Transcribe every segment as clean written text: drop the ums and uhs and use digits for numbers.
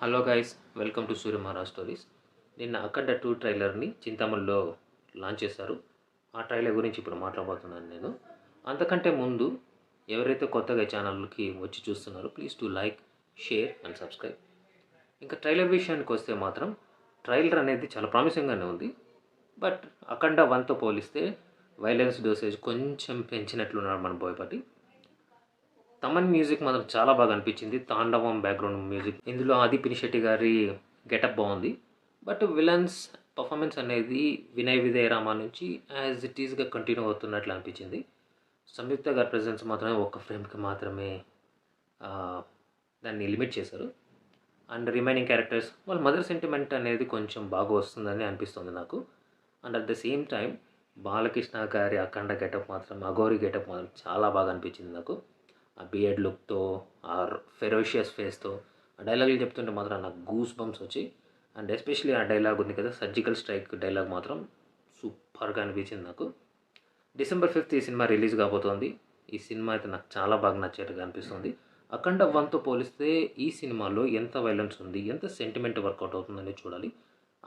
Hello guys, welcome to Surya Maharaj stories. నిన్న అఖండ 2 ట్రైలర్ని చింతమల్లో launch చేశారు. ఆ ట్రైలర్ గురించి ఇప్పుడు మాట్లాడబోతున్నాను నేను. అంతకంటే ముందు ఎవరైతే కొత్తగా ఈ ఛానల్కి వచ్చి చూస్తున్నారో please to like, share and subscribe. ఇంకా ట్రైలర్ విషయానికి వస్తే మాత్రం ట్రైలర్ అనేది చాలా ప్రామిసింగ్గానే ఉంది. బట్ అఖండ 1తో పోలిస్తే వైలెన్స్ డోసేజ్ కొంచెం పెంచినట్లున్నారు మన బోయపాటి. తమన్ మ్యూజిక్ మాత్రం చాలా బాగా అనిపించింది. తాండవం బ్యాక్గ్రౌండ్ మ్యూజిక్, ఇందులో ఆది పినిశెట్టి గారి గెటప్ బాగుంది. బట్ విలన్స్ పర్ఫార్మెన్స్ అనేది వినయ్ విజయ్ రామ నుంచి యాజ్ ఇట్ ఈస్గా కంటిన్యూ అవుతున్నట్లు అనిపించింది. సంయుక్త గారి ప్రెజెన్స్ మాత్రమే ఒక ఫ్రేమ్కి మాత్రమే దాన్ని లిమిట్ చేశారు. అండ్ రిమైనింగ్ క్యారెక్టర్స్ వాళ్ళ మదర్ సెంటిమెంట్ అనేది కొంచెం బాగా వస్తుందని అనిపిస్తుంది నాకు. And at the same time Balakrishna గారి అఖండ గెటప్ మాత్రం, అఘోరి గెటప్ మాత్రం చాలా బాగా అనిపించింది నాకు. ఆ బియర్డ్ లుక్తో, ఆ ఫెరోషియస్ ఫేస్తో ఆ డైలాగులు చెప్తుంటే మాత్రం నాకు గూస్ బంప్స్ వచ్చి. అండ్ ఎస్పెషలీ ఆ డైలాగ్ ఉంది కదా, సర్జికల్ స్ట్రైక్ డైలాగ్ మాత్రం సూపర్గా అనిపించింది నాకు. డిసెంబర్ 5th ఈ సినిమా రిలీజ్ కాబోతోంది. ఈ సినిమా అయితే నాకు చాలా బాగా నచ్చేట్టుగా అనిపిస్తుంది. అఖండ 1తో పోలిస్తే ఈ సినిమాలో ఎంత వైలెన్స్ ఉంది, ఎంత సెంటిమెంట్ వర్కౌట్ అవుతుందని చూడాలి.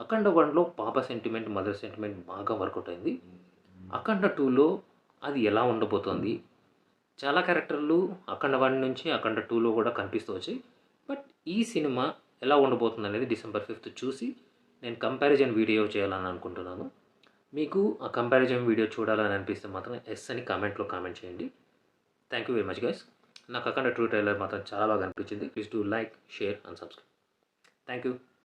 అఖండ 1లో పాప సెంటిమెంట్, మదర్ సెంటిమెంట్ బాగా వర్కౌట్ అయింది. అఖండ 2లో అది ఎలా ఉండబోతోంది. చాలా క్యారెక్టర్లు అఖండ 1 నుంచి అఖండ 2లో కూడా కనిపిస్తూ వచ్చాయి. బట్ ఈ సినిమా ఎలా ఉండబోతుంది అనేది డిసెంబర్ 5th చూసి నేను కంపారిజన్ వీడియో చేయాలని అనుకుంటున్నాను. మీకు ఆ కంపారిజన్ వీడియో చూడాలని అనిపిస్తే మాత్రం ఎస్ అని కామెంట్లో కామెంట్ చేయండి. Thank you very much guys. నాకు అఖండ 2 ట్రైలర్ మాత్రం చాలా బాగా అనిపించింది. Please do like, share and subscribe. Thank you.